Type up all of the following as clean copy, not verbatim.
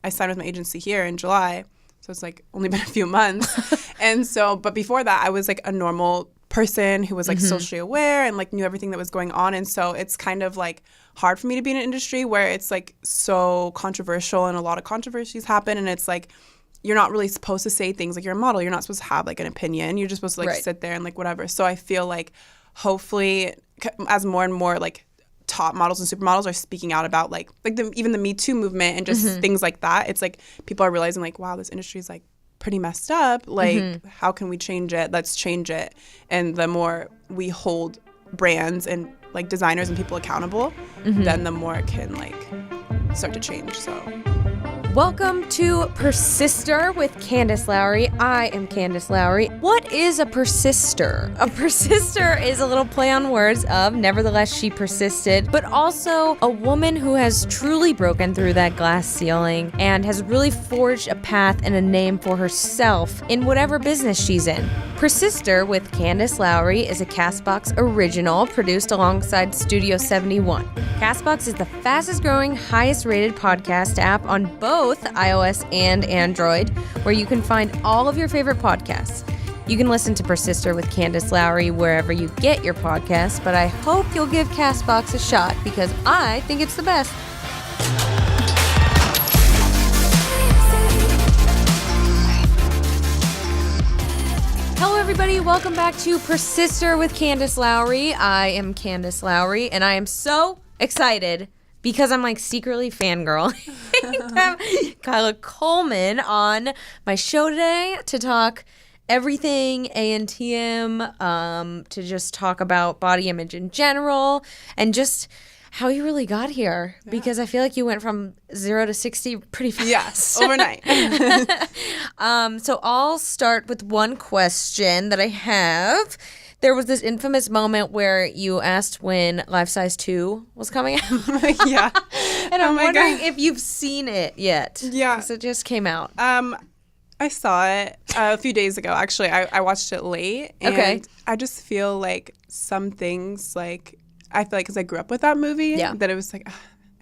I signed with my agency here in July. So it's like only been a few months. And so, but before that, I was like a normal person who was like socially aware and like knew everything that was going on. And so it's kind of like hard for me to be in an industry where it's like so controversial and a lot of controversies happen. And it's like, you're not really supposed to say things like you're a model. You're not supposed to have like an opinion. You're just supposed to like sit there and like whatever. So I feel like hopefully as more and more like top models and supermodels are speaking out about like even the Me Too movement and just things like that, it's like people are realizing like, wow, this industry is like pretty messed up. Like, how can we change it? Let's change it. And the more we hold brands and like designers and people accountable, then the more it can like start to change. So welcome to Persister with Candace Lowry. I am Candace Lowry. What is a persister? A persister is a little play on words of nevertheless she persisted, but also a woman who has truly broken through that glass ceiling and has really forged a path and a name for herself in whatever business she's in. Persister with Candace Lowry is a CastBox original produced alongside Studio 71. CastBox is the fastest growing, highest rated podcast app on both iOS and Android, where you can find all of your favorite podcasts. You can listen to Persister with Candace Lowry wherever you get your podcasts, but I hope you'll give CastBox a shot because I think it's the best. Hello everybody, welcome back to Persister with Candace Lowry. I am Candace Lowry and I am so excited because I'm like secretly fangirl. I have Kyla Coleman on my show today to talk everything ANTM, to just talk about body image in general and just how you really got here. Yeah. Because I feel like you went from 0 to 60 pretty fast. Yes, overnight. So I'll start with one question that I have. There was this infamous moment where you asked when Life Size 2 was coming out. Yeah. And I'm wondering if you've seen it yet. Yeah. Because it just came out. I saw it a few days ago, actually. I watched it late. And I just feel like some things, like, I feel like because I grew up with that movie, that it was like,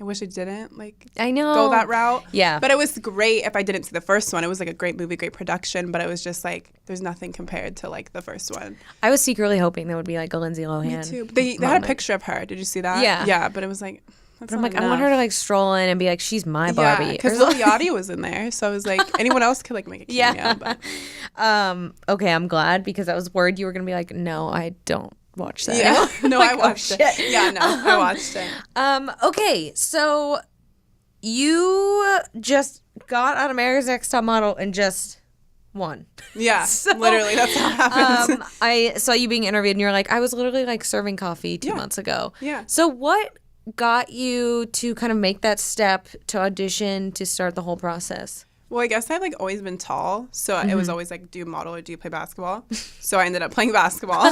I wish I didn't, like, I know. go that route. Yeah. But it was great if I didn't see the first one. It was, like, a great movie, great production, but it was just, like, there's nothing compared to, like, the first one. I was secretly hoping there would be, like, a Lindsay Lohan. Me too. They had a picture of her. Did you see that? Yeah. Yeah, but it was, like, that's but I'm like, enough. I want her to, like, stroll in and be like, she's my Barbie. Yeah, because Lil Yachty was in there, so I was like, anyone else could, like, make a cameo. But. Okay, I'm glad, because I was worried you were going to be like, no, I don't watch that. Yeah. No, like, I watched it. Yeah, no, I watched it. Okay, so you just got on America's Next Top Model and just won. Yeah, so, literally, that's how it happens. I saw you being interviewed and you're like, I was literally like serving coffee 2 months ago. Yeah. So what got you to kind of make that step to audition, to start the whole process? Well, I guess I've like always been tall, so it was always like, do you model or do you play basketball? So I ended up playing basketball,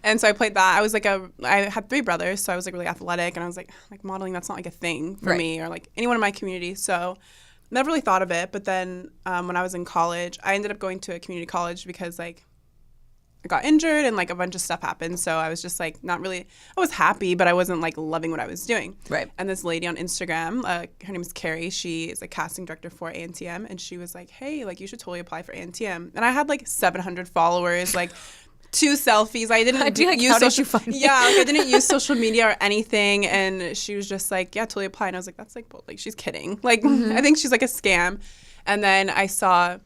and so I played that. I had 3 brothers, so I was like really athletic, and I was like modeling, that's not like a thing for me or like anyone in my community. So never really thought of it. But then when I was in college, I ended up going to a community college because like I got injured and like a bunch of stuff happened. So I was just like not really, I was happy, but I wasn't like loving what I was doing. Right. And this lady on Instagram, her name is Carrie. She is a casting director for ANTM. And she was like, hey, like you should totally apply for ANTM. And I had like 700 followers, like 2 selfies. I didn't use social. Did you find me? Yeah, like I didn't use social media or anything. And she was just like, yeah, totally apply. And I was like, that's like she's kidding. Like I think she's like a scam. And then I saw,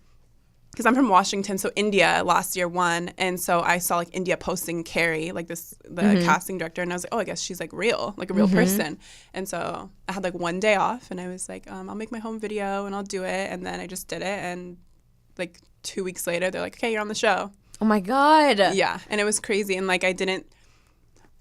because I'm from Washington, so India last year won, and so I saw like India posting Carrie, like the casting director, and I was like, oh, I guess she's like real, like a real person. And so I had like one day off, and I was like, I'll make my home video and I'll do it, and then I just did it, and like 2 weeks later, they're like, okay, you're on the show. Oh my God. Yeah, and it was crazy, and like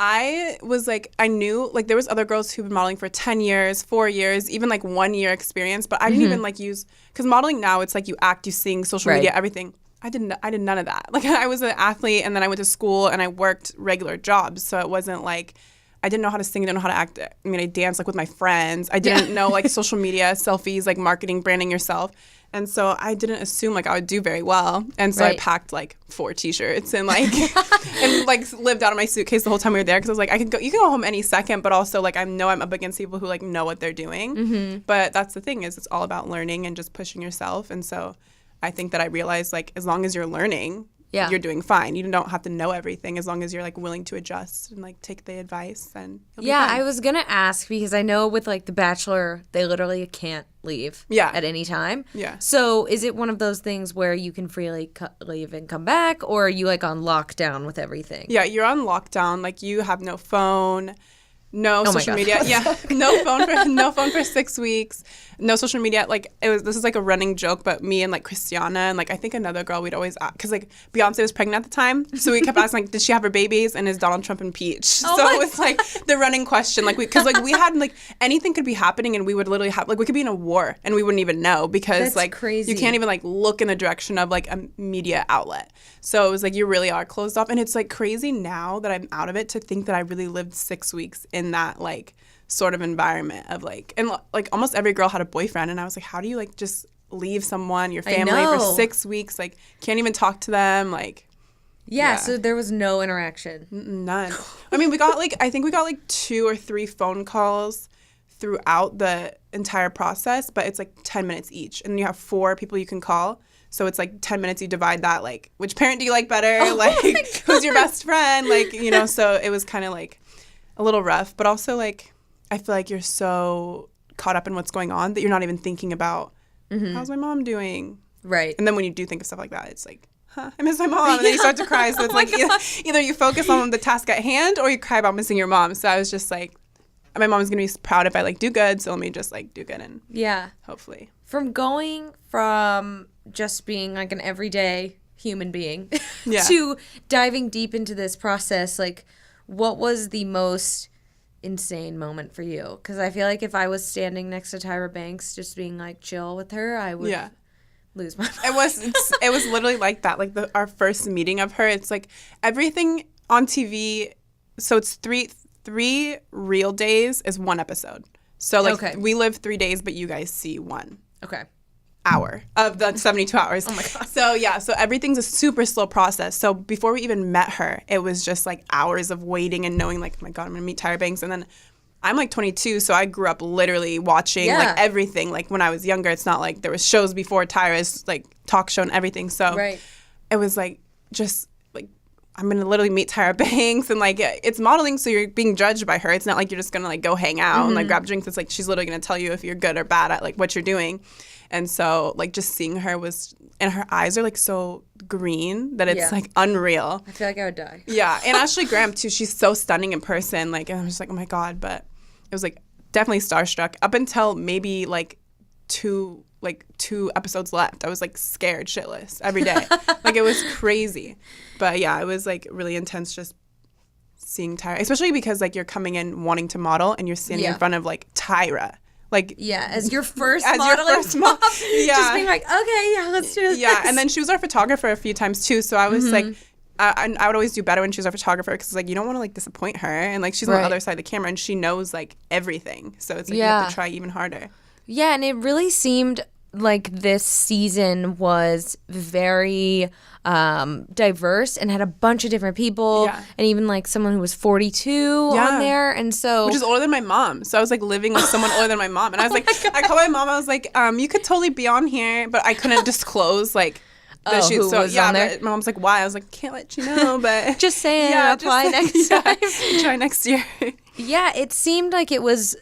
I was like, I knew, like, there was other girls who've been modeling for 10 years, 4 years, even, like, 1 year experience. But I didn't even, like, use, because modeling now, it's like you act, you sing, social media, everything. I did none of that. Like, I was an athlete, and then I went to school, and I worked regular jobs. So it wasn't, like, I didn't know how to sing, I didn't know how to act. I mean, I danced, like, with my friends. I didn't know, like, social media, selfies, like, marketing, branding yourself. And so I didn't assume like I would do very well. And so I packed like 4 t-shirts and like and like lived out of my suitcase the whole time we were there because I was like, you can go home any second, but also like I know I'm up against people who like know what they're doing. But that's the thing is it's all about learning and just pushing yourself. And so I think that I realized like as long as you're learning, you're doing fine. You don't have to know everything as long as you're like willing to adjust and like take the advice and it'll be fine. I was gonna ask because I know with like The Bachelor they literally can't leave at any time. So is it one of those things where you can freely leave and come back, or are you like on lockdown with everything? You're on lockdown. Like you have no phone, no social media. No phone for 6 weeks. No social media. Like this is like a running joke, but me and like Christiana and like I think another girl we'd always ask because like Beyonce was pregnant at the time, so we kept asking like, did she have her babies and is Donald Trump impeached? So it was like the running question, like because like we had like anything could be happening and we would literally have like we could be in a war and we wouldn't even know because that's like crazy. You can't even like look in the direction of like a media outlet. So it was like you really are closed off, and it's like crazy now that I'm out of it to think that I really lived 6 weeks in that like sort of environment of like, and like almost every girl had a boyfriend, and I was like, how do you like just leave someone, your family for 6 weeks, like can't even talk to them, like so there was no interaction. None. I mean, I think we got like 2 or 3 phone calls throughout the entire process, but it's like 10 minutes each, and you have 4 people you can call. So it's like 10 minutes, you divide that, like, which parent do you like better? Like, who's your best friend? Like, you know, so it was kind of like a little rough. But also, like, I feel like you're so caught up in what's going on that you're not even thinking about, how's my mom doing? Right. And then when you do think of stuff like that, it's like, I miss my mom. And then you start to cry. So it's like either you focus on the task at hand or you cry about missing your mom. So I was just like, my mom's going to be proud if I, like, do good. So let me just, like, do good and hopefully. From going from just being like an everyday human being to diving deep into this process, like what was the most insane moment for you? Because I feel like if I was standing next to Tyra Banks just being like chill with her, I would lose my mind. It was literally like that, like our first meeting of her. It's like everything on TV, so it's three real days is 1 episode. So like we live 3 days, but you guys see 1 hour of the 72 hours. Oh my God. So everything's a super slow process. So before we even met her, it was just like hours of waiting and knowing like, oh my God, I'm going to meet Tyra Banks. And then I'm like 22, so I grew up literally watching like everything. Like when I was younger, it's not like there was shows before Tyra's like talk show and everything. So it was like just like I'm going to literally meet Tyra Banks, and like it's modeling, so you're being judged by her. It's not like you're just going to like go hang out and like grab drinks. It's like she's literally going to tell you if you're good or bad at like what you're doing. And so, like, just seeing her was, and her eyes are, like, so green that it's, like, unreal. I feel like I would die. Yeah, and Ashley Graham, too, she's so stunning in person. Like, and I'm just like, oh, my God. But it was, like, definitely starstruck. Up until maybe, like, two episodes left, I was, like, scared shitless every day. Like, it was crazy. But, yeah, it was, like, really intense just seeing Tyra. Especially because, like, you're coming in wanting to model, and you're standing in front of, like, Tyra. Like as your first modeling just being like, okay, let's do this. Yeah, and then she was our photographer a few times too. So I was like, I would always do better when she was our photographer because like you don't want to like disappoint her, and like she's on the other side of the camera and she knows like everything. So it's like you have to try even harder. Yeah, and it really seemed like this season was very diverse and had a bunch of different people, and even like someone who was 42 on there, and so which is older than my mom. So I was like living with someone older than my mom, and I was like, I called my mom. I was like, you could totally be on here, but I couldn't disclose like that who was on there. But my mom's like, why? I was like, can't let you know, but just saying, apply next time. Try next year. Yeah, it seemed like it was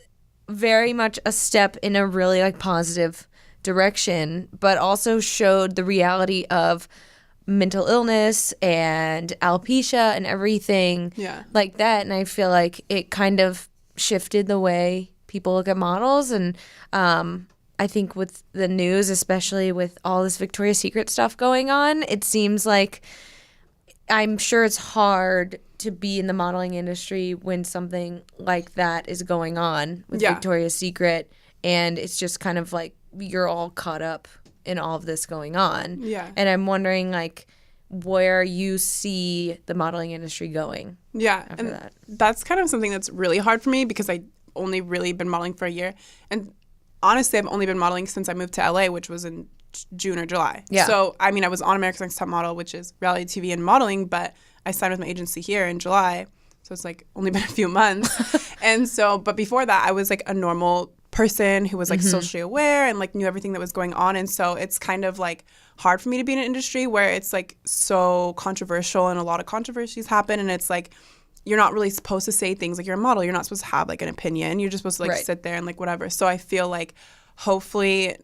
very much a step in a really like positive direction, but also showed the reality of mental illness and alopecia and everything like that. And I feel like it kind of shifted the way people look at models. And I think with the news, especially with all this Victoria's Secret stuff going on, it seems like I'm sure it's hard to be in the modeling industry when something like that is going on with Victoria's Secret. And it's just kind of like you're all caught up in all of this going on. Yeah. And I'm wondering, like, where you see the modeling industry going. Yeah. After that. That's kind of something that's really hard for me because I only really been modeling for a year. And honestly, I've only been modeling since I moved to LA, which was in June or July. Yeah. So, I mean, I was on America's Next Top Model, which is reality TV and modeling, but I signed with my agency here in July. So it's like only been a few months. And so, but before that, I was like a normal person who was like socially aware and like knew everything that was going on. And so it's kind of like hard for me to be in an industry where it's like so controversial and a lot of controversies happen. And it's like, you're not really supposed to say things like you're a model. You're not supposed to have like an opinion. You're just supposed to like sit there and like whatever. So I feel like hopefully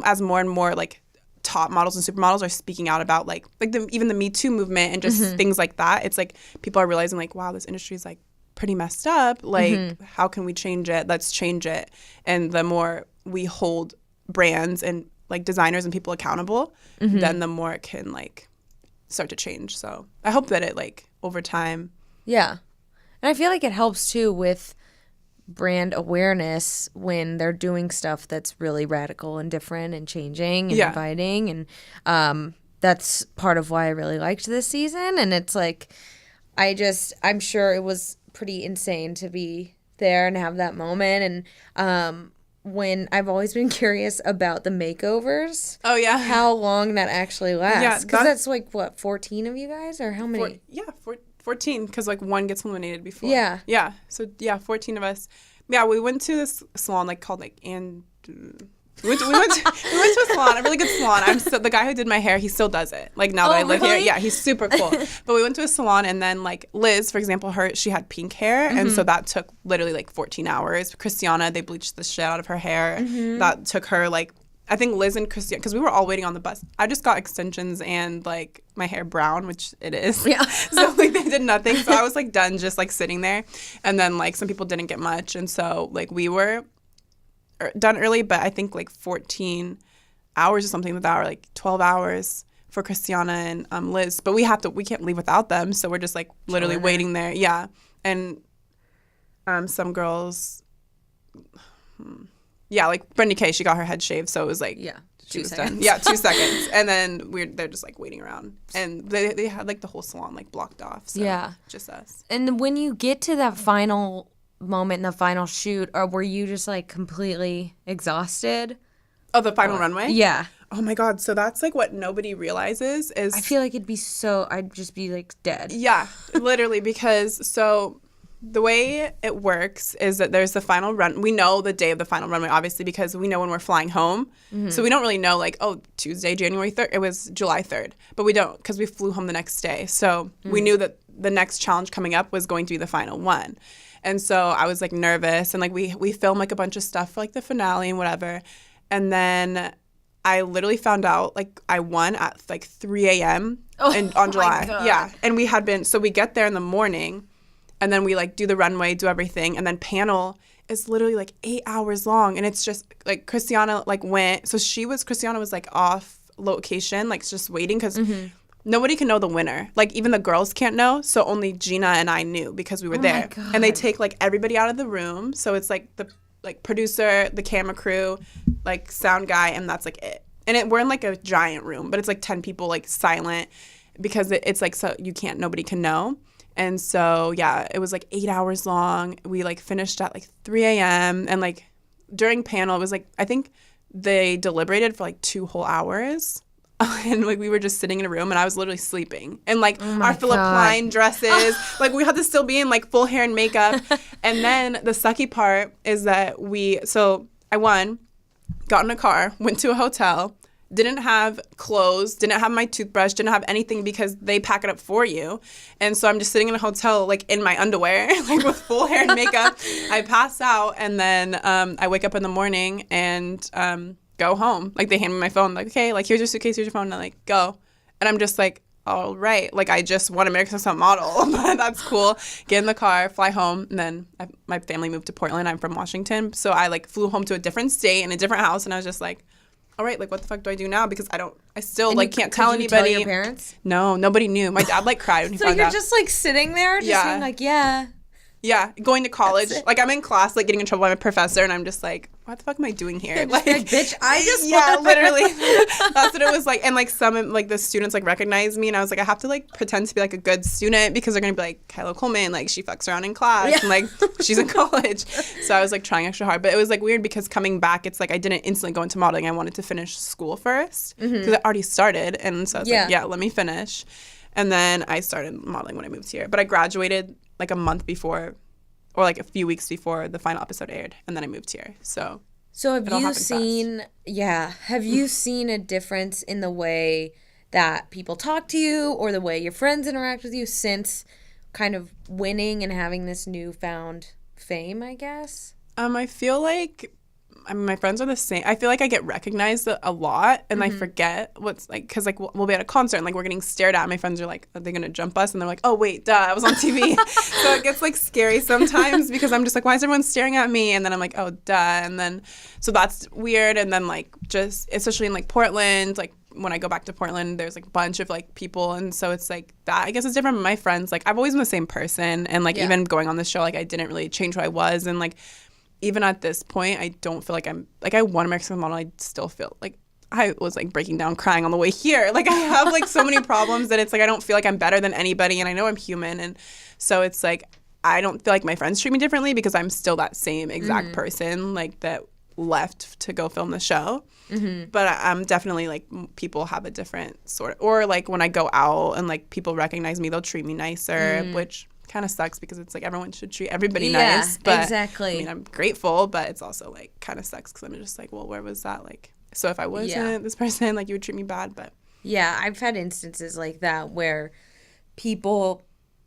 as more and more like top models and supermodels are speaking out about like even the Me Too movement and just things like that, it's like people are realizing like, wow, this industry is like pretty messed up. Like, how can we change it? Let's change it. And the more we hold brands and like designers and people accountable, then the more it can like start to change. So I hope that it like over time. Yeah. And I feel like it helps too with brand awareness when they're doing stuff that's really radical and different and changing and inviting. And that's part of why I really liked this season. And it's like, I'm sure it was pretty insane to be there and have that moment. And when I've always been curious about the makeovers. Oh, yeah. How long that actually lasts. Yeah, because that's like, what, 14 of you guys? Or how many? 14, because like one gets eliminated before. Yeah. Yeah. So 14 of us. Yeah, we went to this salon like called like we went to a salon, a really good salon. The guy who did my hair, he still does it. Like now that I live here, yeah, he's super cool. But we went to a salon, and then like Liz, for example, she had pink hair, and so that took literally like 14 hours. Christiana, they bleached the shit out of her hair. That took her like. I think Liz and Christiana, because we were all waiting on the bus. I just got extensions and like my hair brown, which it is. Yeah. So like they did nothing. So I was like done just like sitting there. And then like some people didn't get much. And so like we were done early, but I think like 14 hours or something like that, or like 12 hours for Christiana and Liz. But we can't leave without them. So we're just like literally waiting there. Yeah. And some girls... Yeah, like Brenda Kay, she got her head shaved, so it was like she was done. Yeah, 2 seconds, and then they're just like waiting around, and they had like the whole salon like blocked off. So just us. And when you get to that final moment in the final shoot, or were you just like completely exhausted? Oh, the final runway? Yeah. Oh my God, so that's like what nobody realizes is. I feel like I'd just be like dead. Yeah, literally, because so. The way it works is that there's the final run. We know the day of the final runway, obviously, because we know when we're flying home. So we don't really know, like, oh, Tuesday, January 3rd. It was July 3rd. But we don't, because we flew home the next day. So we knew that the next challenge coming up was going to be the final one. And so I was, like, nervous. And, like, we filmed, like, a bunch of stuff for, like, the finale and whatever. And then I literally found out, like, I won at, like, 3 a.m. on July. Yeah. And we get there in the morning. And then we, like, do the runway, do everything. And then panel is literally, like, 8 hours long. And it's just, like, Christiana, like, went. So Christiana was, like, off location, like, just waiting. Because nobody can know the winner. Like, even the girls can't know. So only Gina and I knew because we were there. And they take, like, everybody out of the room. So it's, like, the, like, producer, the camera crew, like, sound guy. And that's, like, it. And we're in, like, a giant room. But it's, like, 10 people, like, silent. Because it's, like, so nobody can know. And so, yeah, it was like 8 hours long. We like finished at like 3 a.m. And like during panel, it was like, I think they deliberated for like 2 whole hours. And like we were just sitting in a room and I was literally sleeping. And like our Philip Klein dresses, like we had to still be in like full hair and makeup. And then the sucky part is that I won, got in a car, went to a hotel. Didn't have clothes, didn't have my toothbrush, didn't have anything because they pack it up for you. And so I'm just sitting in a hotel, like, in my underwear, like, with full hair and makeup. I pass out, and then I wake up in the morning and go home. Like, they hand me my phone, like, okay, like, here's your suitcase, here's your phone, and I'm like, go. And I'm just like, all right. Like, I just won America's Next Top Model, but that's cool. Get in the car, fly home, and then my family moved to Portland. I'm from Washington. So I, like, flew home to a different state in a different house, and I was just like, all right, like, what the fuck do I do now? Because I still, like, can't tell anybody. Tell your parents? No, nobody knew. My dad, like, cried when he found out. So you're just, like, sitting there just being like, yeah. Yeah, going to college. Like, I'm in class, like, getting in trouble by my professor, and I'm just like, what the fuck am I doing here? Like, bitch, I just... Yeah, literally. That's what it was like. And, like, some, like, the students, like, recognize me, and I was like, I have to, like, pretend to be, like, a good student because they're going to be like, Kyla Coleman, like, she fucks around in class, and, like, she's in college. So I was, like, trying extra hard. But it was, like, weird because coming back, it's, like, I didn't instantly go into modeling. I wanted to finish school first because I already started. And so I was like, yeah, let me finish. And then I started modeling when I moved here. But I graduated, like, a month before, or like a few weeks before the final episode aired, and then I moved here. So have you seen have you seen a difference in the way that people talk to you or the way your friends interact with you since kind of winning and having this newfound fame, I guess? I feel like my friends are the same. I feel like I get recognized a lot, and I forget what's, like, because, like, we'll be at a concert, and, like, we're getting stared at, and my friends are like, are they going to jump us? And they're like, oh, wait, duh, I was on TV. So it gets, like, scary sometimes because I'm just like, why is everyone staring at me? And then I'm like, oh, duh. And then, so that's weird. And then, like, just, especially in, like, Portland, like, when I go back to Portland, there's, like, a bunch of, like, people, and so it's, like, that, I guess it's different. But my friends, like, I've always been the same person, and, like, even going on this show, like, I didn't really change who I was, and, like, even at this point, I don't feel like I'm, like, I won American Model, I still feel like I was, like, breaking down crying on the way here. Like, I have, like, so many problems that it's, like, I don't feel like I'm better than anybody, and I know I'm human, and so it's, like, I don't feel like my friends treat me differently because I'm still that same exact person, like, that left to go film the show. But I'm definitely, like, people have a different sort of, or, like, when I go out and, like, people recognize me, they'll treat me nicer, which kind of sucks because it's like everyone should treat everybody nice. But exactly. I mean, I'm grateful, but it's also, like, kind of sucks because I'm just like, well, where was that? Like, so if I wasn't this person, like, you would treat me bad. But yeah, I've had instances like that where people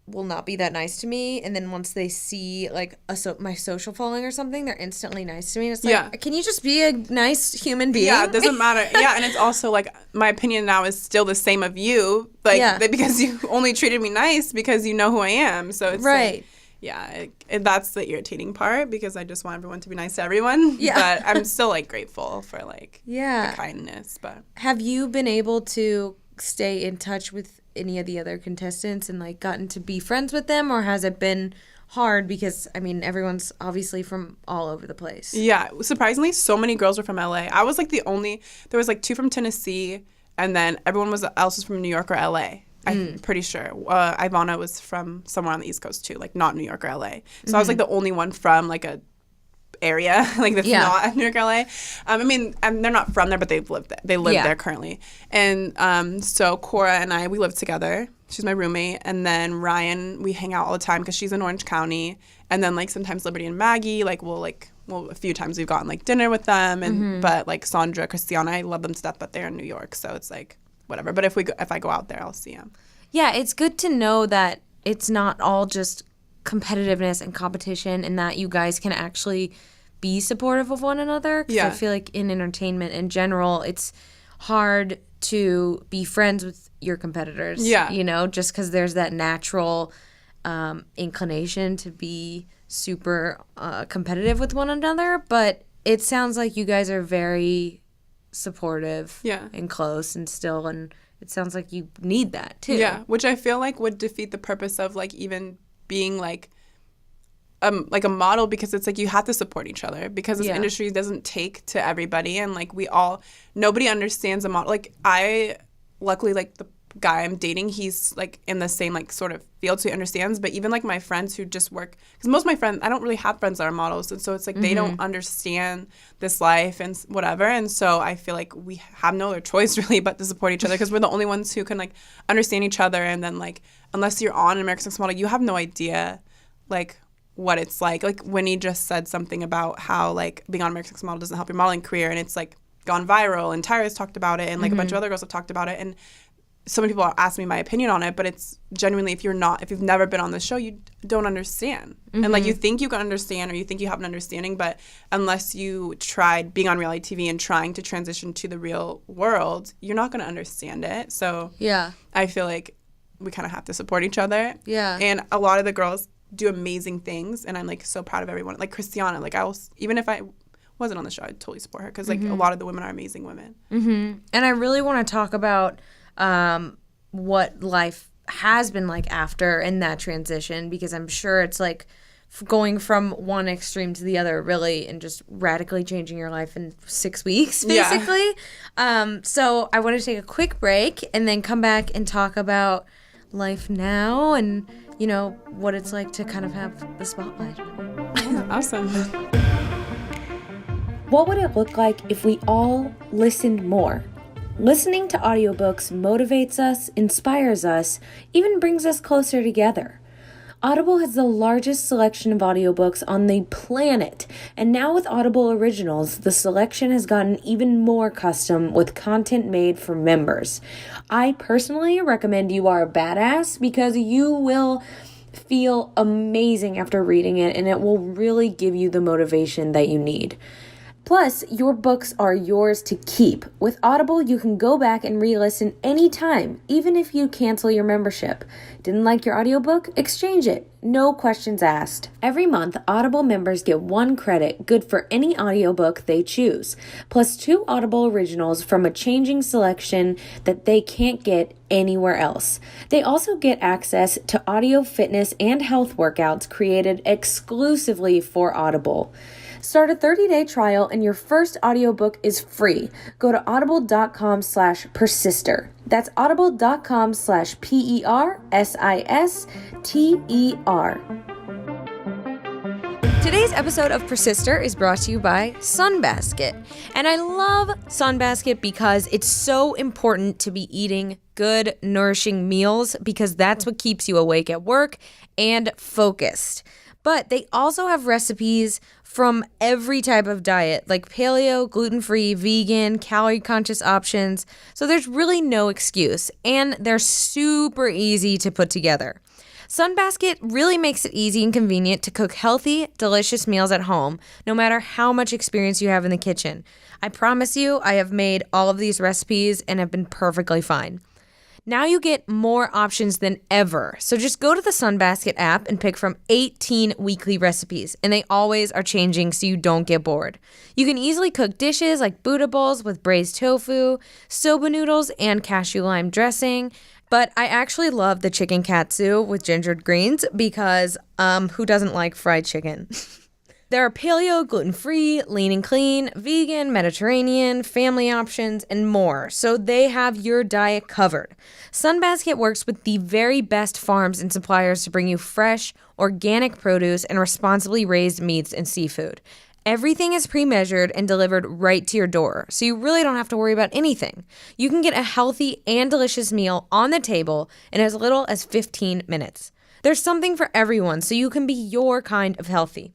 will not be that nice to me, and then once they see, like, my social following or something, they're instantly nice to me. And it's like, can you just be a nice human being? Yeah, it doesn't matter. Yeah, and it's also, like, my opinion now is still the same of you, like, because you only treated me nice because you know who I am. So it's like, that's the irritating part because I just want everyone to be nice to everyone. Yeah. But I'm still, like, grateful for, like, the kindness. But have you been able to stay in touch with any of the other contestants and, like, gotten to be friends with them, or has it been hard because, I mean, everyone's obviously from all over the place? Yeah, surprisingly, so many girls were from LA. I was, like, the only, there was, like, 2 from Tennessee, and then everyone else was from New York or LA. I'm pretty sure. Ivana was from somewhere on the East Coast too, like, not New York or LA. So I was, like, the only one from, like, a area, like, that's not New York, LA. I mean, they're not from there, but they've lived there. They live there currently. And so Cora and we live together. She's my roommate. And then Ryan, we hang out all the time because she's in Orange County. And then, like, sometimes Liberty and Maggie, like, a few times we've gotten, like, dinner with them. And but, like, Sandra, Christiana, I love them to death, but they're in New York, so it's like whatever. But if I go out there, I'll see them. Yeah, it's good to know that it's not all just competitiveness and competition, and that you guys can actually be supportive of one another. Because I feel like in entertainment in general, it's hard to be friends with your competitors. Yeah. You know, just because there's that natural inclination to be super competitive with one another. But it sounds like you guys are very supportive and close and still, and it sounds like you need that too. Yeah, which I feel like would defeat the purpose of, like, even being, like a model, because it's like you have to support each other because this industry doesn't take to everybody, and, like, nobody understands a model. Like, luckily, like, the guy I'm dating, he's, like, in the same, like, sort of field, so he understands. But even, like, my friends who just work, because most of my friends, I don't really have friends that are models, and so it's like they don't understand this life and whatever. And so I feel like we have no other choice really but to support each other, because we're the only ones who can, like, understand each other. And then, like, unless you're on an American Next Model, you have no idea, like, what it's like. Like, Winnie just said something about how, like, being on American Next Model doesn't help your modeling career, and it's, like, gone viral, and Tyra's talked about it, and, like, a bunch of other girls have talked about it. And so many people ask me my opinion on it, but it's genuinely, if you've never been on the show, you don't understand. And, like, you think you can understand, or you think you have an understanding, but unless you tried being on reality TV and trying to transition to the real world, you're not going to understand it. So I feel like we kind of have to support each other. Yeah. And a lot of the girls do amazing things, and I'm, like, so proud of everyone. Like, Christiana, like, even if I wasn't on the show, I'd totally support her, because, like, a lot of the women are amazing women. And I really want to talk about what life has been like after in that transition, because I'm sure it's, like, going from one extreme to the other, really, and just radically changing your life in 6 weeks, basically. Yeah. So I want to take a quick break and then come back and talk about life now and, you know, what it's like to kind of have the spotlight. Awesome. What would it look like if we all listened more? Listening to audiobooks motivates us, inspires us, even brings us closer together. Audible has the largest selection of audiobooks on the planet, and now with Audible Originals, the selection has gotten even more custom with content made for members. I personally recommend You Are a Badass because you will feel amazing after reading it, and it will really give you the motivation that you need. Plus, your books are yours to keep. With Audible, you can go back and re-listen anytime, even if you cancel your membership. Didn't like your audiobook? Exchange it. No questions asked. Every month, Audible members get 1 credit, good for any audiobook they choose, plus 2 Audible originals from a changing selection that they can't get anywhere else. They also get access to audio fitness and health workouts created exclusively for Audible. Start a 30-day trial and your first audiobook is free. Go to audible.com/persister. That's audible.com/PERSISTER. Today's episode of Persister is brought to you by Sunbasket. And I love Sunbasket because it's so important to be eating good, nourishing meals because that's what keeps you awake at work and focused. But they also have recipes from every type of diet, like paleo, gluten-free, vegan, calorie-conscious options. So there's really no excuse, and they're super easy to put together. Sunbasket really makes it easy and convenient to cook healthy, delicious meals at home, no matter how much experience you have in the kitchen. I promise you, I have made all of these recipes and have been perfectly fine. Now you get more options than ever. So just go to the Sunbasket app and pick from 18 weekly recipes, and they always are changing so you don't get bored. You can easily cook dishes like Buddha bowls with braised tofu, soba noodles, and cashew lime dressing. But I actually love the chicken katsu with gingered greens because who doesn't like fried chicken? There are paleo, gluten-free, lean and clean, vegan, Mediterranean, family options, and more. So they have your diet covered. Sunbasket works with the very best farms and suppliers to bring you fresh, organic produce and responsibly raised meats and seafood. Everything is pre-measured and delivered right to your door, so you really don't have to worry about anything. You can get a healthy and delicious meal on the table in as little as 15 minutes. There's something for everyone, so you can be your kind of healthy.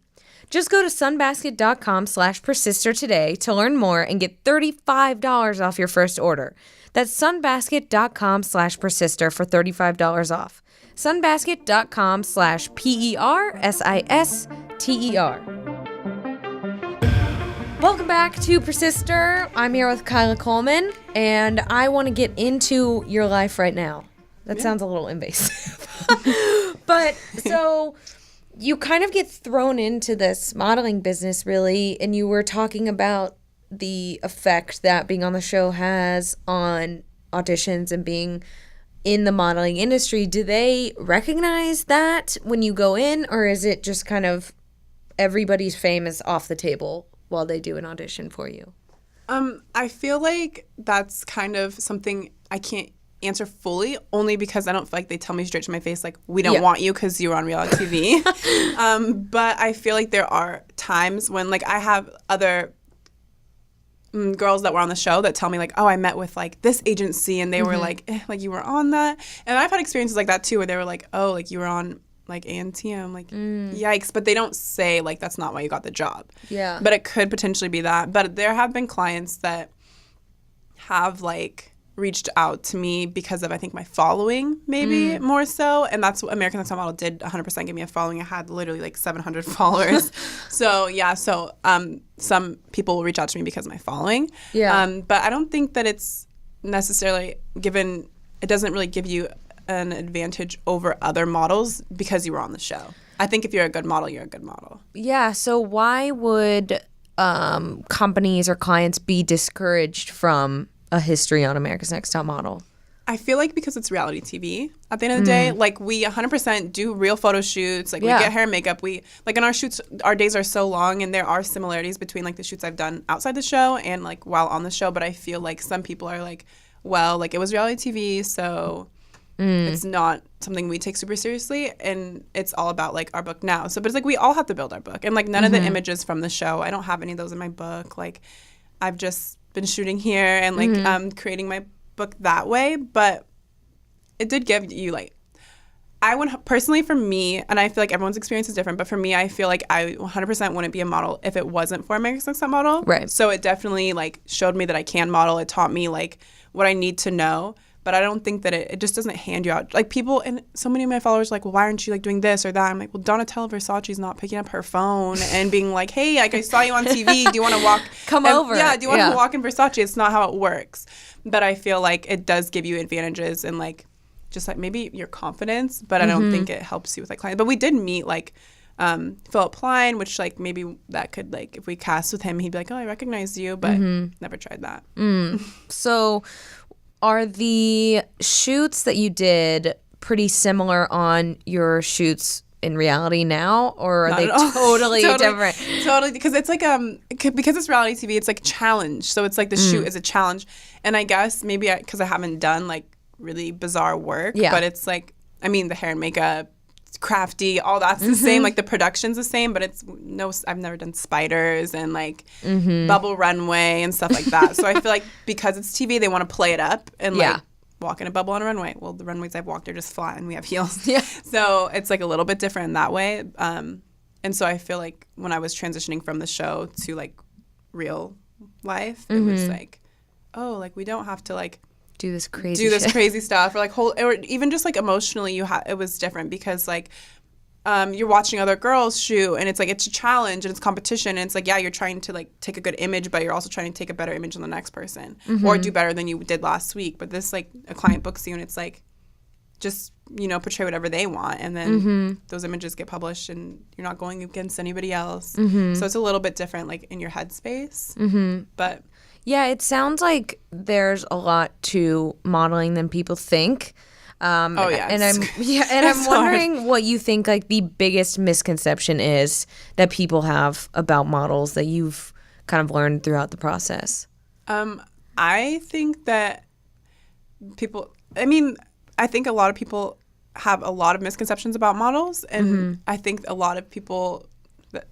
Just go to sunbasket.com/persister today to learn more and get $35 off your first order. That's sunbasket.com/persister for $35 off. sunbasket.com/PERSISTER. Welcome back to Persister. I'm here with Kyla Coleman, and I want to get into your life right now. That sounds a little invasive. But so you kind of get thrown into this modeling business, really, and you were talking about the effect that being on the show has on auditions and being in the modeling industry. Do they recognize that when you go in, or is it just kind of everybody's fame is off the table while they do an audition for you? I feel like that's kind of something I can't answer fully, only because I don't feel like they tell me straight to my face, like, we don't want you because you're on reality TV. But I feel like there are times when, like, I have other girls that were on the show that tell me, like, oh, I met with, like, this agency, and they were like, like, you were on that. And I've had experiences like that, too, where they were like, oh, like, you were on, like, ANTM, like, yikes. But they don't say, like, that's not why you got the job. Yeah. But it could potentially be that. But there have been clients that have, like, reached out to me because of, I think, my following, maybe more so. And that's what American Next Top Model did 100% give me a following. I had literally like 700 followers. So, yeah. So some people will reach out to me because of my following. Yeah. But I don't think that it's necessarily given, it doesn't really give you an advantage over other models because you were on the show. I think if you're a good model, you're a good model. Yeah. So why would companies or clients be discouraged from a history on America's Next Top Model? I feel like because it's reality TV at the end of the day, like we 100% do real photo shoots. Like we get hair and makeup. We like in our shoots, our days are so long, and there are similarities between like the shoots I've done outside the show and like while on the show. But I feel like some people are like, well, like it was reality TV, so it's not something we take super seriously, and it's all about like our book now. So, but it's like we all have to build our book, and like none of the images from the show, I don't have any of those in my book. Like I've just been shooting here and like creating my book that way, but it did give you like I would personally, for me, and I feel like everyone's experience is different, but for me, I feel like I 100% wouldn't be a model if it wasn't for America's Next Top Model. Right. So it definitely like showed me that I can model. It taught me like what I need to know, but I don't think that it just doesn't hand you out. Like people, and so many of my followers are like, well, why aren't you like doing this or that? I'm like, well, Donatella Versace's not picking up her phone and being like, hey, like I saw you on TV. Do you want to walk? Come over. Yeah, do you want to walk in Versace? It's not how it works. But I feel like it does give you advantages and like just like maybe your confidence, but I don't think it helps you with like clients. But we did meet like Philip Plein, which like maybe that could like if we cast with him, he'd be like, oh, I recognize you, but never tried that. So are the shoots that you did pretty similar on your shoots in reality now, or are they totally different? Totally, because it's like because it's reality TV, it's like challenge. So it's like the shoot is a challenge, and I guess maybe because I haven't done like really bizarre work, but it's like I mean the hair and makeup, it's crafty, all that's the same. Like the production's the same, but it's I've never done spiders and like bubble runway and stuff like that. So I feel like because it's TV, they want to play it up and like walk in a bubble on a runway. Well, the runways I've walked are just flat and we have heels. Yeah. So it's like a little bit different in that way. And so I feel like when I was transitioning from the show to like real life, it was like, oh, like we don't have to like do this crazy stuff or like or even just like emotionally it was different because like you're watching other girls shoot and it's like it's a challenge and it's competition and it's like you're trying to like take a good image but you're also trying to take a better image than the next person or do better than you did last week. But this like a client books you and it's like just portray whatever they want and then those images get published and you're not going against anybody else. So it's a little bit different like in your headspace. But yeah, it sounds like there's a lot to modeling than people think. And I'm wondering what you think like the biggest misconception is that people have about models that you've kind of learned throughout the process. I think that I think a lot of people have a lot of misconceptions about models, and I think a lot of people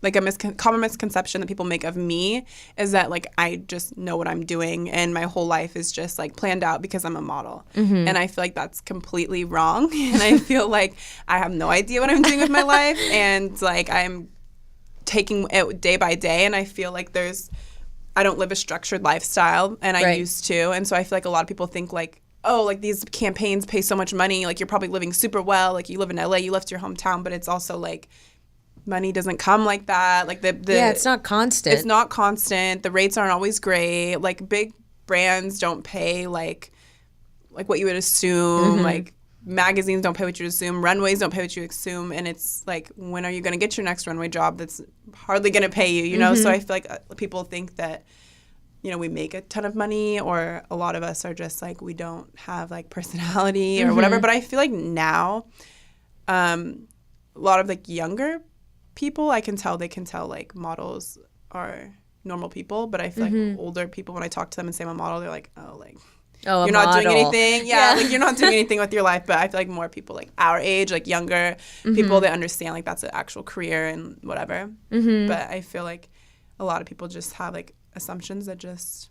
like a common misconception that people make of me is that like I just know what I'm doing and my whole life is just like planned out because I'm a model. And I feel like that's completely wrong. And I feel like I have no idea what I'm doing with my life and like I'm taking it day by day. And I feel like I don't live a structured lifestyle and I used to. And so I feel like a lot of people think like, oh, like these campaigns pay so much money. Like you're probably living super well. Like you live in LA, you left your hometown, but it's also like money doesn't come like that. Like it's not constant. It's not constant. The rates aren't always great. Like big brands don't pay like what you would assume. Like magazines don't pay what you assume. Runways don't pay what you assume. And it's like, when are you going to get your next runway job that's hardly going to pay you? You know. So I feel like people think that we make a ton of money, or a lot of us are just like we don't have like personality or whatever. But I feel like now, a lot of like younger people, they can tell like models are normal people, but I feel like older people, when I talk to them and say I'm a model, they're like, oh, like you're not doing anything. Yeah, like you're not doing anything with your life. But I feel like more people like our age, like younger people, that understand like that's an actual career and whatever. But I feel like a lot of people just have like assumptions that just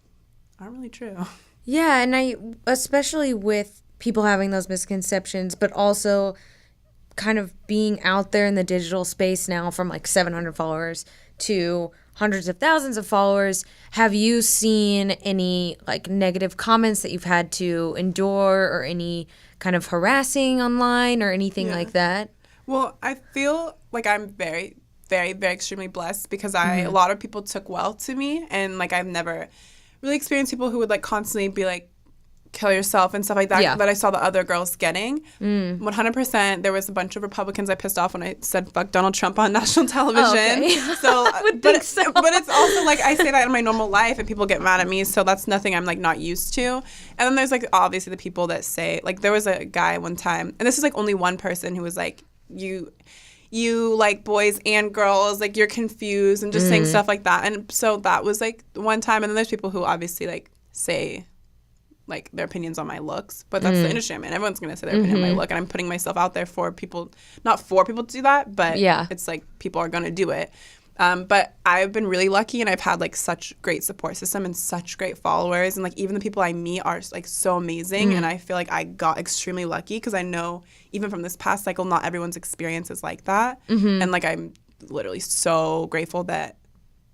aren't really true. Yeah, and especially with people having those misconceptions, but also kind of being out there in the digital space now from like 700 followers to hundreds of thousands of followers. Have you seen any like negative comments that you've had to endure, or any kind of harassing online or anything like that? Well, I feel like I'm very, very, very extremely blessed because a lot of people took well to me, and like I've never really experienced people who would like constantly be like kill yourself and stuff like that that I saw the other girls getting. 100%. There was a bunch of Republicans I pissed off when I said fuck Donald Trump on national television. Okay. So, I would think so. But it's also like I say that in my normal life and people get mad at me. So that's nothing I'm like not used to. And then there's like obviously the people that say, like there was a guy one time, and this is like only one person who was like, you like boys and girls, like you're confused and just saying stuff like that. And so that was like one time. And then there's people who obviously like say like their opinions on my looks, but that's the industry I'm in. Everyone's gonna say their opinion on my look, and I'm putting myself out there for people, not for people to do that, but it's like people are gonna do it. But I've been really lucky, and I've had like such great support system and such great followers, and like even the people I meet are like so amazing, and I feel like I got extremely lucky because I know even from this past cycle, not everyone's experience is like that, and like I'm literally so grateful that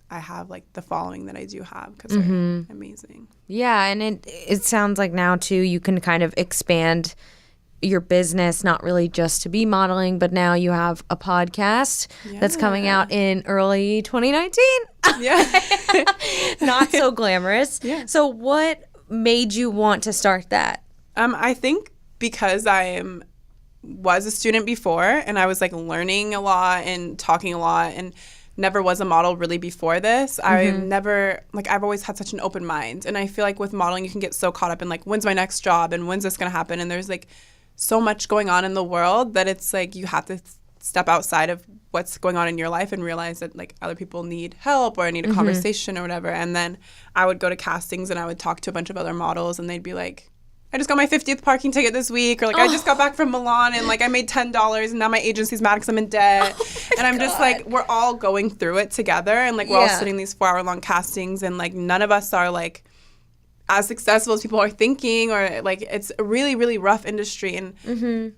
I have like the following that I do have because they're amazing. Yeah, and it sounds like now too you can kind of expand your business, not really just to be modeling, but now you have a podcast that's coming out in early 2019. Yeah. Not so glamorous. Yeah. So what made you want to start that? I think because was a student before and I was like learning a lot and talking a lot and never was a model really before this. I've always had such an open mind. And I feel like with modeling, you can get so caught up in like, when's my next job and when's this going to happen? And there's like so much going on in the world that it's like you have to step outside of what's going on in your life and realize that like other people need help or need a conversation or whatever. And then I would go to castings and I would talk to a bunch of other models and they'd be like, I just got my 50th parking ticket this week, or like I just got back from Milan and like I made $10 and now my agency's mad because I'm in debt. And I'm just like, we're all going through it together and like we're all sitting these 4-hour-long castings and like none of us are like as successful as people are thinking, or like it's a really, really rough industry and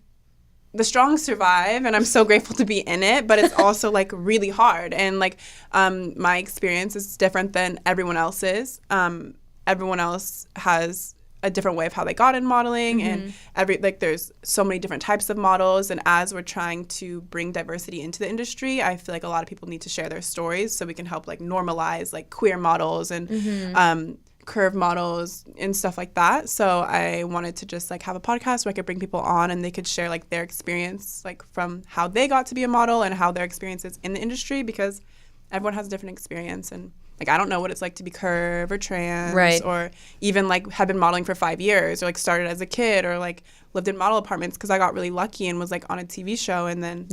the strong survive, and I'm so grateful to be in it, but it's also like really hard. And like my experience is different than everyone else's. Everyone else has a different way of how they got in modeling and there's so many different types of models, and as we're trying to bring diversity into the industry, I feel like a lot of people need to share their stories so we can help like normalize like queer models and curve models and stuff like that. So I wanted to just like have a podcast where I could bring people on and they could share like their experience like from how they got to be a model and how their experience is in the industry, because everyone has a different experience. And like, I don't know what it's like to be curve or trans or even like have been modeling for 5 years or like started as a kid or like lived in model apartments because I got really lucky and was like on a TV show and then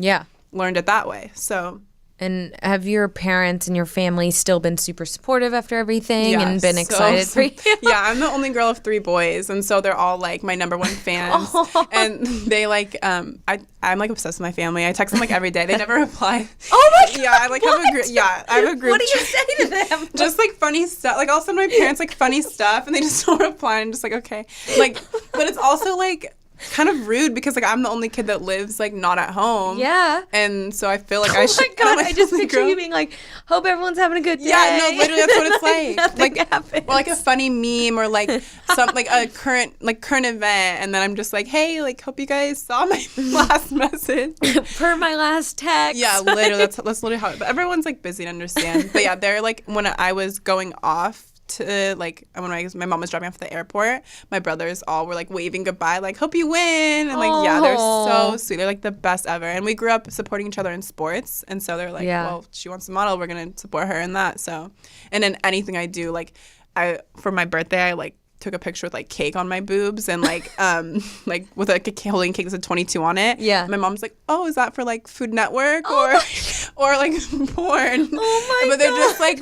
learned it that way. So. And have your parents and your family still been super supportive after everying and been excited for you? Yeah, I'm the only girl of 3 boys, and so they're all like my number one fans. And they like, I'm like obsessed with my family. I text them like every day. They never reply. Oh my God! Yeah, I like have a group. Yeah, I have a group. What do you say to them? Just like funny stuff. Like I'll send my parents like funny stuff, and they just don't reply. And I'm just like okay, like, but it's also like kind of rude because like I'm the only kid that lives like not at home. Yeah. And so I feel like I should. Oh my God! I just picture you being like, "Hope everyone's having a good day." Yeah, no, literally that's what it's like. Nothing happens. Or like a funny meme or like some like a current event, and then I'm just like, "Hey, like hope you guys saw my last message per my last text." Yeah, literally that's literally how. But everyone's like busy to understand. But yeah, they're like when I was going off to like when my mom was dropping off at the airport, my brothers all were like waving goodbye, like hope you win, and like yeah, they're so sweet. They're like the best ever, and we grew up supporting each other in sports, and so they're like, well, she wants to model, we're gonna support her in that. So, and in anything I do, like for my birthday, I like took a picture with like cake on my boobs and like with like a holding cake that said 22 on it. Yeah. My mom's like, oh, is that for like Food Network or like porn? Oh my God. But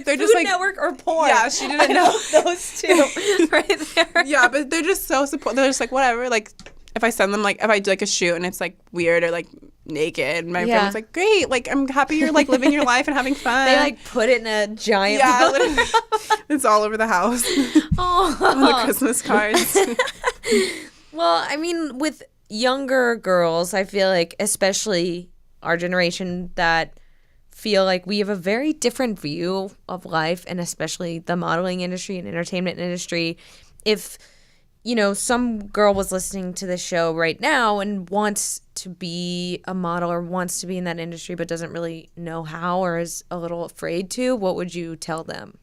they're just Food Network or porn. Yeah, she didn't know those two right there. Yeah, but they're just so supportive. They're just like whatever. Like if I send them like if I do like a shoot and it's like weird or like naked, my family's like great, like I'm happy you're like living your life and having fun. They like put it in a giant literally, it's all over the house. On the Christmas cards. Well, I mean, with younger girls, I feel like especially our generation that feel like we have a very different view of life, and especially the modeling industry and entertainment industry. If some girl was listening to this show right now and wants to be a model or wants to be in that industry but doesn't really know how or is a little afraid to, what would you tell them?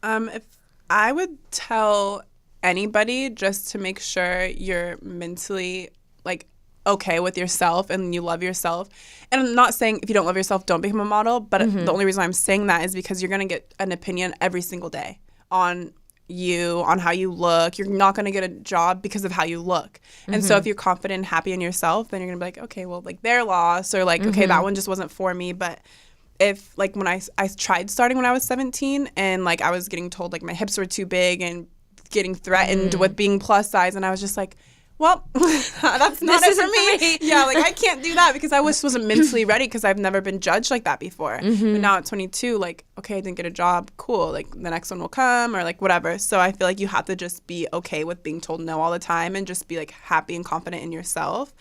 If I would tell anybody just to make sure you're mentally like okay with yourself and you love yourself. And I'm not saying if you don't love yourself, don't become a model. But the only reason I'm saying that is because you're going to get an opinion every single day on you, on how you look. You're not going to get a job because of how you look. And so if you're confident and happy in yourself, then you're going to be like, okay, well, like their loss, or like, okay, that one just wasn't for me. But if like when I tried starting when I was 17 and like I was getting told like my hips were too big and getting threatened with being plus size, and I was just like, well, that's not it for me. Yeah, like I can't do that because I wasn't mentally ready because I've never been judged like that before. But now at 22, like, okay, I didn't get a job. Cool. Like the next one will come or like whatever. So I feel like you have to just be okay with being told no all the time and just be like happy and confident in yourself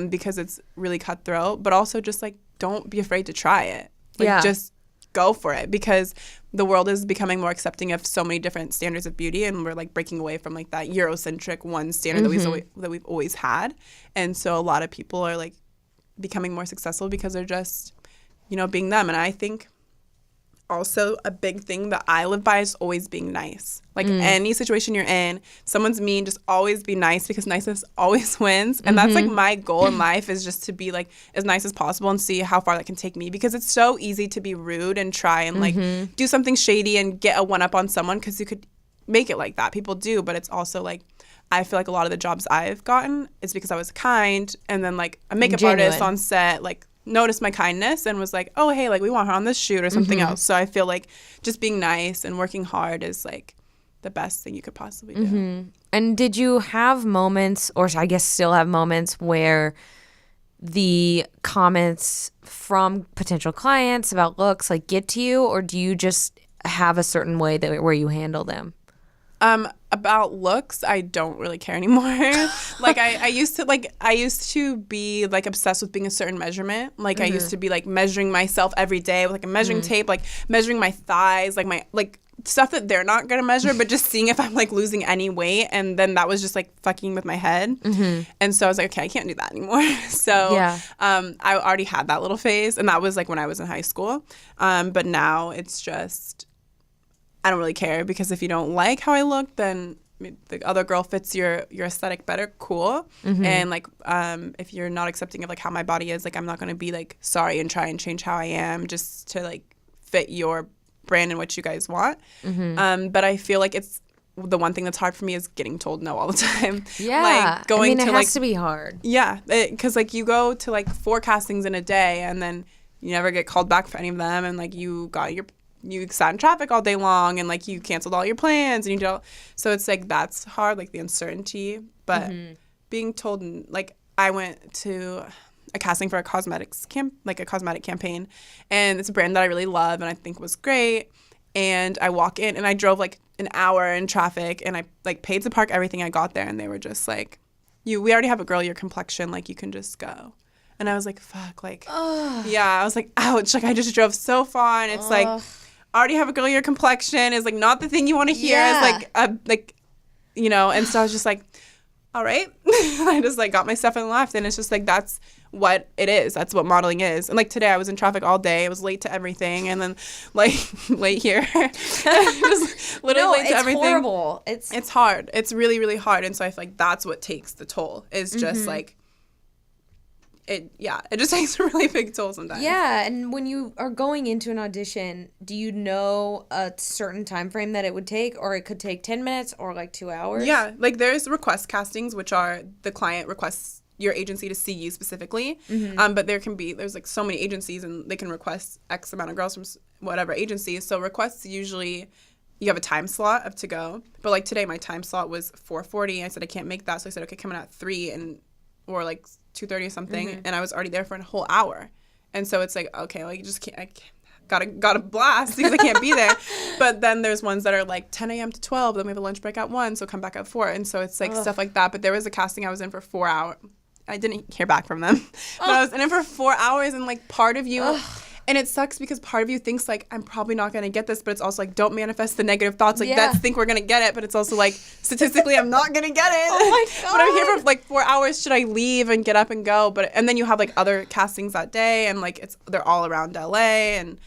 because it's really cutthroat. But also just like don't be afraid to try it. Like just go for it because the world is becoming more accepting of so many different standards of beauty, and we're like breaking away from like that Eurocentric one standard that we've always had. And so a lot of people are like becoming more successful because they're just, you know, being them. And I think also a big thing that I live by is always being nice. Like any situation you're in, someone's mean, just always be nice because niceness always wins. And that's like my goal in life, is just to be like as nice as possible and see how far that can take me, because it's so easy to be rude and try and like do something shady and get a one up on someone because you could make it like that. People do, but it's also like I feel like a lot of the jobs I've gotten is because I was kind, and then like a makeup artist on set like noticed my kindness and was like, oh, hey, like we want her on this shoot or something else. So I feel like just being nice and working hard is like the best thing you could possibly do. And did you have moments, or I guess still have moments, where the comments from potential clients about looks like get to you, or do you just have a certain way that where you handle them? About looks, I don't really care anymore. Like I used to be like obsessed with being a certain measurement. Like I used to be like measuring myself every day with like a measuring tape, like measuring my thighs, like my like stuff that they're not gonna measure, but just seeing if I'm like losing any weight. And then that was just like fucking with my head. And so I was like, okay, I can't do that anymore. So I already had that little phase, and that was like when I was in high school. But now it's just, I don't really care, because if you don't like how I look, then the other girl fits your aesthetic better, cool. And like if you're not accepting of like how my body is, like I'm not going to be like sorry and try and change how I am just to like fit your brand and what you guys want. But I feel like it's the one thing that's hard for me is getting told no all the time. Like going it to has to be hard. Yeah, because like you go to like 4 castings in a day and then you never get called back for any of them, and like you sat in traffic all day long and like you canceled all your plans and you did all, so it's like that's hard, like the uncertainty. But being told, like I went to a casting for a cosmetic campaign, and it's a brand that I really love and I think was great, and I walk in and I drove like an hour in traffic and I like paid to park everything. I got there and they were just like, we already have a girl your complexion, like you can just go. And I was like, fuck, like I was like, ouch, like I just drove so far, and it's like already have a girl your complexion is like not the thing you want to hear. It's like you know. And so I was just like, all right. I just like got my stuff and left, and it's just like that's what it is. That's what modeling is. And like today I was in traffic all day. I was late to everything, and then like late here. Just literally late to everything. It's horrible. It's hard. It's really, really hard. And so I feel like that's what takes the toll, is just like it just takes a really big toll sometimes. Yeah, and when you are going into an audition, do you know a certain time frame that it would take, or it could take 10 minutes or like 2 hours? Yeah, like there's request castings, which are the client requests your agency to see you specifically. But there's like so many agencies, and they can request X amount of girls from whatever agency. So requests usually, you have a time slot up to go. But like today, my time slot was 4:40. I said I can't make that, so I said okay, come in at 3 or like 2:30 or something, and I was already there for a whole hour. And so it's like, okay, like you just can't, gotta blast because I can't be there. But then there's ones that are like 10 a.m. to 12, then we have a lunch break at 1, so come back at 4. And so it's like stuff like that. But there was a casting I was in for 4 hours. I didn't hear back from them. But I was in it for 4 hours, and like part of you, and it sucks because part of you thinks like, I'm probably not going to get this, but it's also like, don't manifest the negative thoughts. Like let's think we're going to get it, but it's also like, statistically, I'm not going to get it. Oh my God. But I'm here for like 4 hours. Should I leave and get up and go? And then you have like other castings that day, and like they're all around LA. And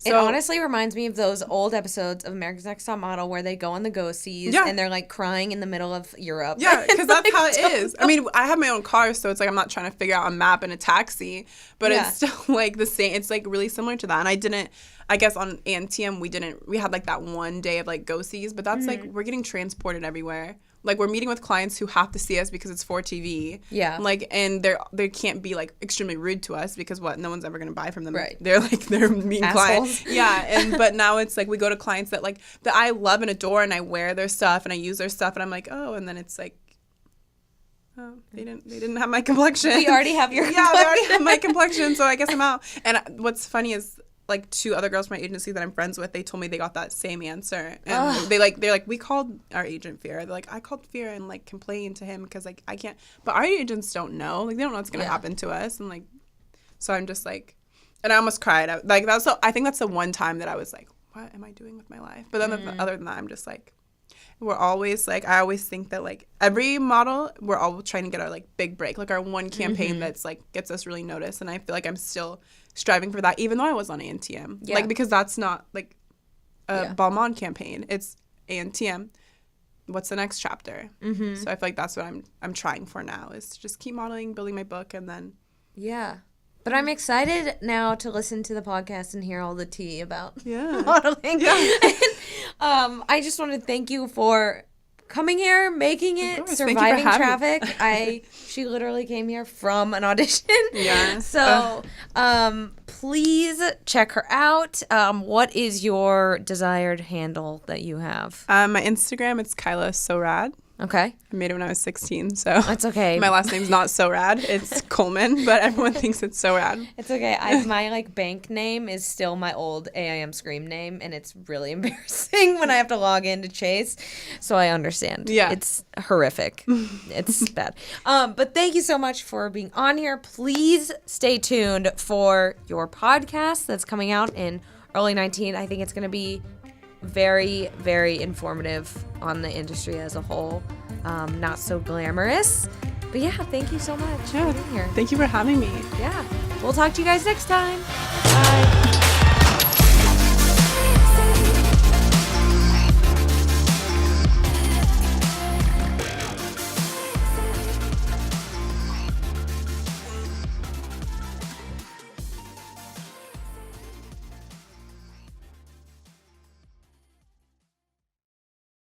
It honestly reminds me of those old episodes of America's Next Top Model where they go on the go-sees and they're like crying in the middle of Europe. Yeah, because that's how it is. I mean, I have my own car, so it's like I'm not trying to figure out a map and a taxi, but it's still like the same. It's like really similar to that. And I guess on Antiem, we had like that one day of like go-sees, but that's like we're getting transported everywhere. Like, we're meeting with clients who have to see us because it's for TV. Yeah. Like, and they can't be, like, extremely rude to us because, no one's ever going to buy from them. Right. They're mean clients. Yeah. But now it's, like, we go to clients that I love and adore, and I wear their stuff, and I use their stuff, and I'm like, oh, and then it's like, oh, they didn't have my complexion. We already have your complexion. Yeah, they already have my complexion, so I guess I'm out. And what's funny is, like, 2 other girls from my agency that I'm friends with, they told me they got that same answer. And they're like, we called our agent Fear. They're like, I called Fear and, like, complained to him because, like, I can't. But our agents don't know. Like, they don't know what's going to happen to us. And, like, so I'm just, like, and I almost cried. Like, I think that's the one time that I was like, what am I doing with my life? But then other than that, I'm just, like, we're always, like, I always think that, like, every model, we're all trying to get our, like, big break. Like, our one campaign that's, like, gets us really noticed. And I feel like I'm still striving for that, even though I was on Antiem. Yeah. Like, because that's not, like, a Balmain campaign. It's Antiem. What's the next chapter? Mm-hmm. So I feel like that's what I'm trying for now, is to just keep modeling, building my book, and then... Yeah. But I'm excited now to listen to the podcast and hear all the tea about modeling. Yeah. And, I just want to thank you for coming here, making it, surviving traffic. She literally came here from an audition. Yeah. So please check her out. What is your desired handle that you have? My Instagram, it's Kyla So Rad. Okay. I made it when I was 16, so that's okay. My last name's not So Rad. It's Coleman, but everyone thinks it's So Rad. It's okay. My like bank name is still my old AIM Scream name, and it's really embarrassing when I have to log in to Chase. So I understand. Yeah. It's horrific. It's bad. But thank you so much for being on here. Please stay tuned for your podcast that's coming out in early 2019. I think it's going to be very, very informative on the industry as a whole. Not so glamorous. But yeah, thank you so much for being here. Thank you for having me. Yeah. We'll talk to you guys next time. Bye.